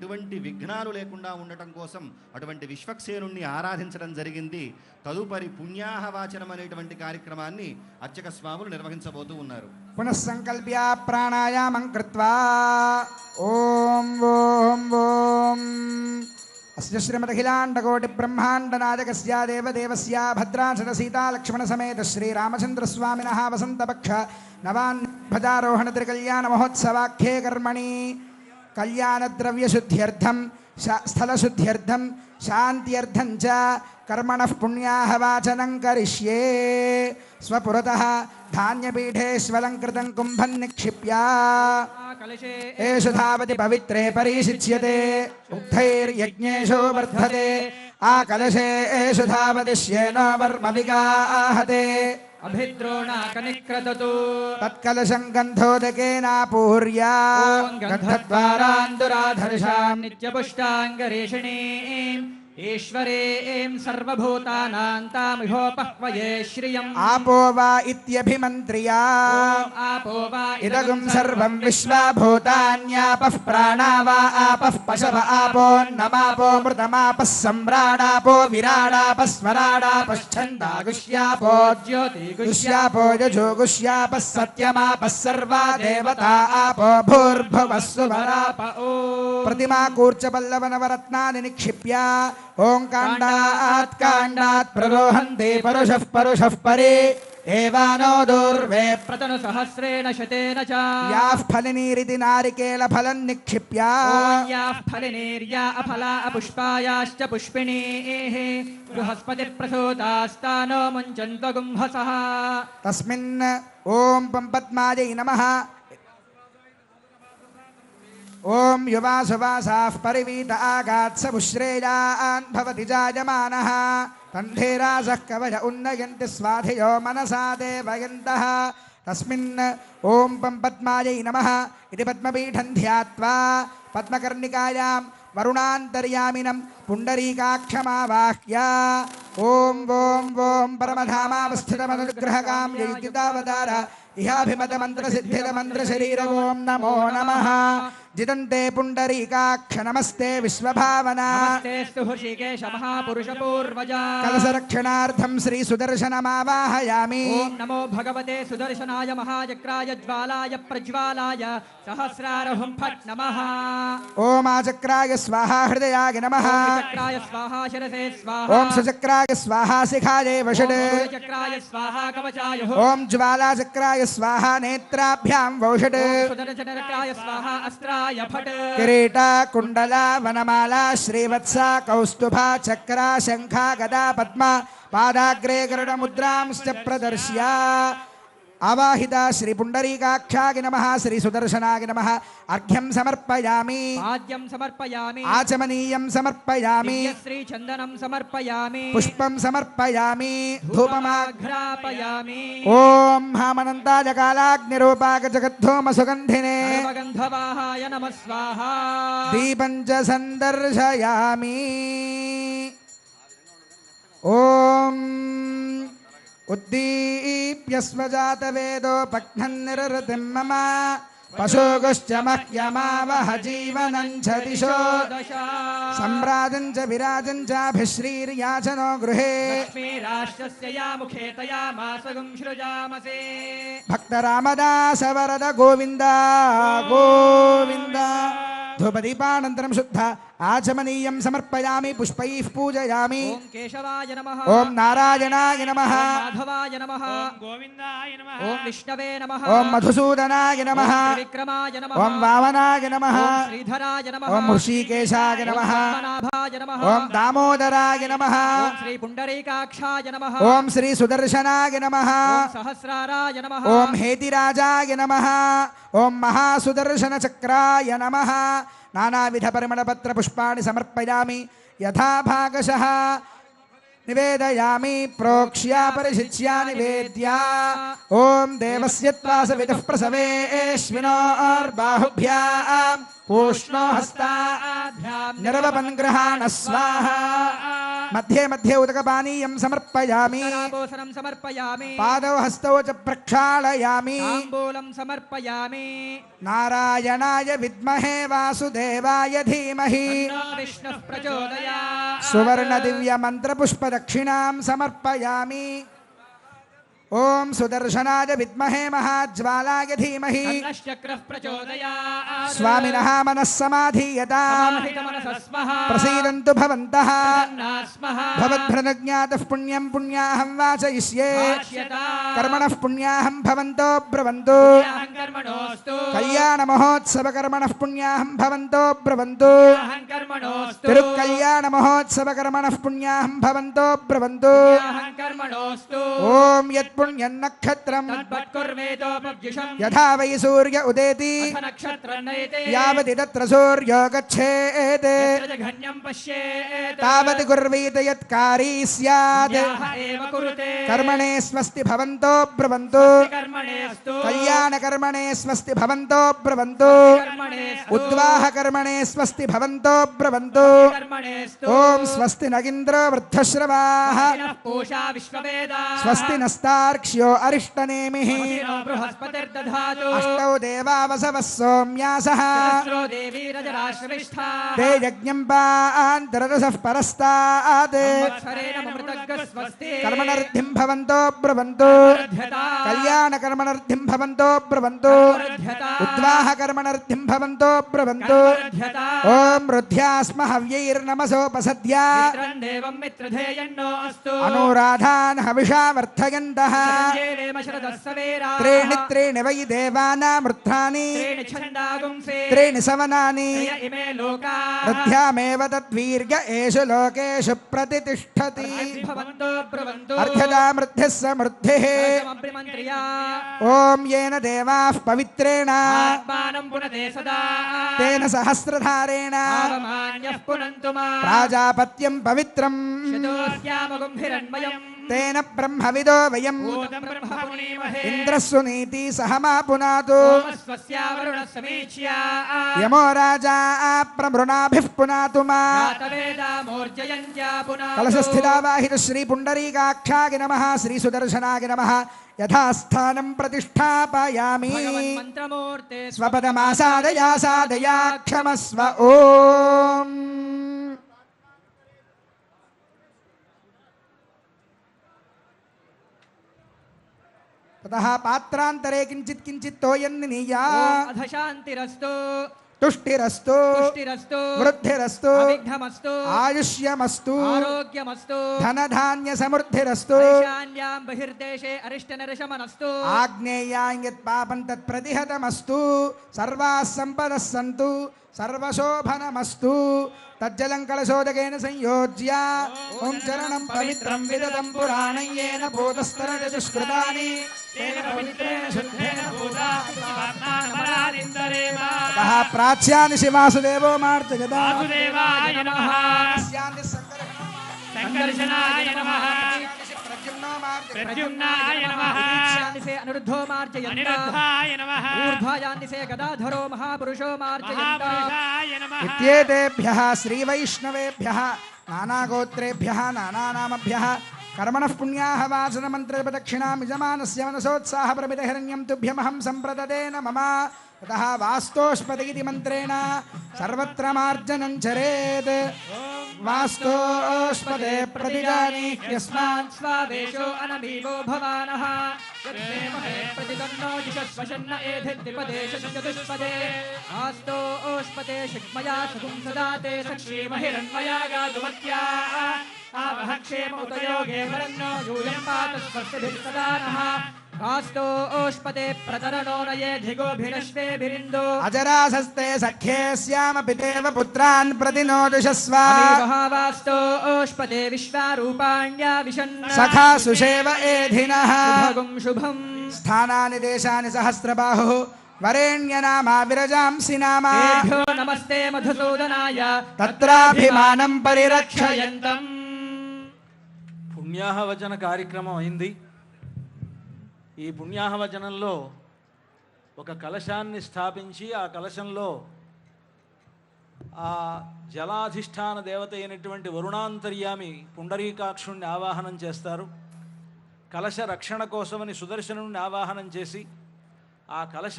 ఎటువంటి విఘ్నాలు లేకుండా ఉండటం కోసం అటువంటి విశ్వక్సేనుణ్ణి ఆరాధించడం జరిగింది. తదుపరి పుణ్యాహవాచనం అనేటువంటి కార్యక్రమాన్ని అర్చక స్వాములు నిర్వహించబోతూ ఉన్నారు. పునఃసంకల్ప్య ప్రాణాయామం కృత్వా ఓం ఓం ఓం అస్య శ్రీమదఖిలాండకోటి బ్రహ్మాండనాయకస్య దేవదేవస్య భద్రాచల సీతా లక్ష్మణ సమేత శ్రీరామచంద్ర స్వామినః వసంతపక్ష నవాన్భజారోహణ త్రికళ్యాణ మహోత్సవాఖ్యే కర్మణి కళ్యాణ ద్రవ్యశుద్ధ్యర్థం స్థలశుద్ధ్యర్థం శాంత్యర్థం చ కర్మణః పుణ్యాహవాచనం కరిష్యే. స్వపురతః ధాన్యపీఠేష్వలంకృతం కుంభం నిక్షిప్య ఏషు ధావతి పవిత్రే పరిశిచ్యతే ఉక్తైర్యజ్ఞేషు వర్ధతే ఆ కలశే ఏషు ధావతి శ్యేనో వర్మ విగాహతే అభిద్రోణాకనిక్రదతు తత్కలశం గంధోదకేనాపూర్యా గంధద్వారాందురాధర్షాం నిత్యపుష్టాంగరేషిణీం ఈశ్వరీం సర్వభూతానాం తామిహోపహ్వయే శ్రియం. ఆపో వా ఇత్యభిమంత్ర్యా ఆపో వా ఇదగుం సర్వం విశ్వభూతాన్యాపః ప్రాణా వా ఆపః పశవ ఆపోన్నమాపో మృతమాపః సమ్రాడాపో విరాడాపః స్వరాడాపశ్చందాగుష్యాపో జ్యోతిగుష్యాపో యజోగుష్యాపః సత్యమాపః సర్వా దేవతా ఆపో భూర్భువః సువరాప. ప్రతిమా కూర్చపల్లవనవరత్నాని నిక్షిప్య ఓంకాండాత్ కాండాత్ ప్రరోహంతే పరుషః పరుషః పరే ఏవానో దూర్వే ప్రతను సహస్రేణ శతేన చ యాః ఫలినీరితి నారికేళ ఫలం నిక్షిప్య యాః ఫలినీర్యా అఫలా అపుష్పాయాశ్చ పుష్పిణీః బృహస్పతి ప్రసూతాస్తానో ముంచన్వ గుంభసః. తస్మిన్ ఓం పంపద్మాయై నమః. ఓం యువాసువాసాః పరివీత ఆగాత్స పుశ్రేయాన్ భవతి జాయమానః తంధేరాసః కవయ ఉన్నయంతి స్వాధియో మనసా దేవయంతః. తస్మిన్ ఓం పంపద్మాయై నమః ఇది పద్మపీఠం ధ్యాత్వా పద్మకర్ణికాయాం వరుణాంతర్యామినం పుండరీకాక్షమావాహ్య ఓం ఓం ఓం పరమధామావస్థితమనుగ్రహకాం జయుక్తావతార ఇహాభిమతమంత్రసిద్ధితమంత్రశరీర ఓం నమో నమః. జితంతే పుండరీకాక్ష నమస్తే విశ్వభావన నమస్తేస్తు హృషికేశ మహాపురుష పూర్వజ. కలసరక్షణార్థం శ్రీ సుదర్శనమావాహయామి. ఓం నమో భగవతే సుదర్శనాయ మహాచక్రాయ జ్వాలాయ ప్రజ్వాలాయ సహస్రారహుం ఫట్ నమః. ఓం ఆచక్రాయ స్వాహా హృదయాయ నమః. చక్రాయ స్వాహా శిరసే స్వాహా. ఓం సుచక్రాయ స్వాహా శిఖాయే వషడ్. చక్రాయ స్వాహా కవచాయ. ఓం జ్వాలాచక్రాయ స్వాహా నేత్రాభ్యాం వౌషడ్. సుదర్శనచక్రాయ స్వాహా అస్త్రాయ ఫట్. కిరీట కుండల వనమాల శ్రీవత్స కౌస్తుభ చక్ర శంఖ గదా పద్మ పాదాగ్రే గరుడ ముద్రాంశ్చ ప్రదర్శ్య. ఆవాహిత శ్రీ పుండరీకాక్షాయ నమః శ్రీ సుదర్శనాయ నమః. అర్ఘ్యం సమర్పయామి. పాద్యం సమర్పయామి. ఆచమనీయం సమర్పయామి. శ్రీ చందనం సమర్పయామి. పుష్పం సమర్పయామి. ధూపమాఘ్రాపయామి. ఓం హామనంతాయ కాలాగ్నిరూపాక జగద్ధూమ సుగంధినే సర్వగంధవాహాయ నమః స్వాహా. దీపం చ సందర్శయామి. ఓం ఉద్దీప్య స్వజాతవేదో పఘ్నం నిరృతిం మమ పశోగుశ్చ మహ్యమావహ జీవనం చ దిశో సంరాజం చ విరాజం చాభిశ్రీర్యాచనో గృహే లక్ష్మీరాష్ట్రస్య యా ముఖే తయా మాసగం సృజామసే. భక్తరామదాస వరద గోవింద గోవింద. ధూపదీపానంతరం శుద్ధ ఆచమనీయం సమర్పయామి. పుష్పైః పూజయామి. ఓం కేశవాయ నమః. ఓం నారాయణాయ నమః. ఓం మాధవాయ నమః. ఓం గోవిందాయ నమః. ఓం విష్ణవే నమః. ఓం మధుసూదనాయ నమః. ఓం త్రివిక్రమాయ నమః. ఓం వామనాయ నమః. ఓం శ్రీధరాయ నమః. ఓం హృషీకేశాయ నమః. ఓం పద్మనాభాయ నమః. ఓం దామోదరాయ నమః. ఓం శ్రీ పుండరీకాక్షాయ నమః. ఓం శ్రీ సుదర్శనాయ నమః. ఓం సహస్రారాయ నమః. ఓం హేతిరాజాయ నమః. ఓం మహాసుదర్శన చక్రాయ నమః. నానావిధ పరిమళపత్ర పుష్పాణి సమర్పయామి. యథా భాగశః నివేదయామి. ప్రోక్ష్య పరిశిచ్య నివేద్య. ఓం దేవస్య త్వాసవిదుః ప్రసవేష్వినోర్బాహుభ్యాం పూష్ణో హస్తాభ్యాం నిరవపన్ గృహాణ స్వాహా. मध्ये मध्ये उदकपानीयं समर्पयामि उत्तराभूषणं समर्पयामि पादौ हस्तौ च प्रक्षालयामि ताम्बूलं समर्पयामि नारायणाय विद्महे वासुदेवाय धीमहि तन्नो विष्णुः प्रचोदयात् सुवर्णदिव्यमन्त्रपुष्पदक्षिणां समर्पयामि ॐ सुदर्शनाय विद्महे महाज्वालाय धीमहि तन्नश्चक्रः प्रचोदयात् स्वामिनः मनः समाधीयताम् समाहितमनसः स्मः प्रसीदन्तु भवन्तः प्रसन्नास्मः भवद्भृतज्ञातः पुण्यं पुण्याहं वाचयिष्ये भाष्यताम् कर्मणः पुण्याहं भवन्तो ब्रवन्तु अहं कर्मणोऽस्तु कल्याणमहोत्सवकर्मणः पुण्याहं भवन्तो ब्रवन्तु अहं कर्मणोऽस्तु तिरुकल्याणमहोत्सवकर्मणः पुण्याहं भवन्तो ब्रवन्तु अहं कर्मणोऽस्तु ॐ यत्पुण्यन्नक्षत्रं तद्वत्कुर्वेतोपव्युषम् यथा वै सूर्य उदेति अथ नक्षत्रं नयते यावति तत्र सूर्यो गच्छेत् यत्र जघन्यं पश्येत् तावत् कुर्वीत यत्कारी स्यात् याः एव कुरुते कर्मणे स्वस्ति भवन्तो ब्रवन्तु कर्मणेऽस्तु कल्याणकर्मणे स्वस्ति भवन्तो ब्रवन्तु कर्मणेऽस्तु उद्वाहकर्मणे स्वस्ति भवन्तो ब्रवन्तु कर्मणेऽस्तु ॐ स्वस्ति न इन्द्रो वृद्धश्रवाः नः पूषा विश्ववेदाः स्वस्ति नस्तार्क्ष्यो अरिष्टनेमिः स्वस्तिनो बृहस्पतिर्दधातु अष्टौ देवा वसवः सोम्यासः सहस्रो देवी रजराश्रविष्ठा ते यज्ञं पान्तररसः परस्तात् संवत्सरेण ममृतज्ञः स्वस्ति कर्मणर्धिं भवन्तो ब्रवन्तु कल्याणकर्मणर्धिं भवन्तो ब्रवन्तु उद्वाहकर्मणर्धिं भवन्तो ब्रवन्तु ॐ रुद्ध्यास्म हव्यैर्नमसोपसद्या देवं मित्रधेयन्नो अस्तु अनुराधान् हविषा वर्धयन्तः त्रीणि त्रीणि वै देवानामृत्राणि त्रीणि छन्दागुंसे त्रीणि सवनानि इमे लोकाः रथ्यामेव तद्वीर्य एषु लोकेषु प्रतितिष्ठति भवन्तो ब्रुवन्तु अर्घ्यदामृद्धिः समृद्धिः समप्रिमन्त्र्या ॐ येन देवाः पवित्रेण आत्मानं पुनते सदा तेन सहस्रधारेण आवमान्यः पुनन्तु मा प्राजापत्यं पवित्रम् शतोऽस्यामगुम्भिरन्मयम् तेन ब्रह्मविदो वयम् भूतं ब्रह्म पुनीमहे इन्द्रस्वनीति सह मा पुनातु सोमस्वस्यावरुणः समीच्या यमो राजा प्रमृणाभिः पुनातु मा जातवेदामोर्जयन्त्या पुनः कलशस्थिता वाहित श्रीपुण्डरीकाक्षाय नमः श्रीसुदर्शनाय नमः यथास्थानं प्रतिष्ठापयामि मन्त्रमूर्ते स्वपदमासादया सादया क्षमस्व ॐ ततः पात्रान्तरे किञ्चित् किञ्चित् तोयन्निनीया अधशान्तिरस्तु तुष्टिरस्तु पुष्टिरस्तु वृद्धिरस्तु अविघ्नमस्तु आयुष्यमस्तु आरोग्यमस्तु धनधान्यसमृद्धिरस्तु ईशान्यां बहिर्देशे अरिष्टनरिशमनस्तु आग्नेयां यत् पापं तत् प्रतिहतमस्तु सर्वाः सम्पदः सन्तु सर्वशोभनमस्तु तज्जलं कलशोदकेन संयोज्य ॐ चरणं पवित्रं विदतं पुराणं येन भूतस्तरचतुष्कृतानि तेन पवित्रेण शुद्धेन अतः प्राच्यानिशि वासुदेवो मार्जयदा वासुदेवाय नमः संकर्षणाय नमः प्रद्युम्नाय नमः से अनिरुद्धो मार्जयन्ता अनिरुद्धाय नमः ऊर्ध्वायान्निसे गदाधरो महापुरुषो मार्जयन्ता महापुरुषाय नमः इत्येतेभ्यः श्रीवैष्णवेभ्यः नानागोत्रेभ्यः नानानामभ्यः कर्मणः पुण्याः वाचनमन्त्रप्रदक्षिणां यजमानस्य मनसोत्साहप्रमितहिरण्यं तुभ्यमहं सम्प्रददेन मम ततः वास्तोष्पद इति मन्त्रेण सर्वत्र मार्जनं चरेत् वास्तोष्पदे प्रतिजानीह्यस्मात् स्वादेशो अनमीवो भवानः यद्देमहे प्रतिदन्नो दिशस्वशन्न एधिद्विपदेश चतुष्पदे आस्तो ओष्पदे षट्मया सुखं सदा ते सक्षीमहिरन्मया गातुमत्या आवह क्षेम उतयोगे वरन्नो यूयं पात स्वस्तिभिः नः आस्तो ओष्पदे प्रतरणो नये धिगोभिरश्वेभिरिन्दो अजरासस्ते सख्ये स्यामपि देव पुत्रान् प्रतिनोदिशस्व वास्तो ओष्पदे विश्वारूपाण्या विशन् सखा सुषेव एधिनः शुभगुं शुभम् स्थानानि देशानि सहस्रबाहुः वरेण्यनामा विरजांसि नामा तेभ्यो नमस्ते मधुसूदनाय तत्राभिमानं परिरक्षयन्तम् పుణ్యాహవచన కార్యక్రమం అయింది. ఈ పుణ్యాహవచనంలో ఒక కలశాన్ని స్థాపించి ఆ కలశంలో ఆ జలాధిష్టాన దేవత అయినటువంటి వరుణాంతర్యామి పుండరీకాక్షుణ్ణి ఆవాహనం చేస్తారు. కలశ రక్షణ కోసమని సుదర్శనుణ్ణి ఆవాహనం చేసి ఆ కలశ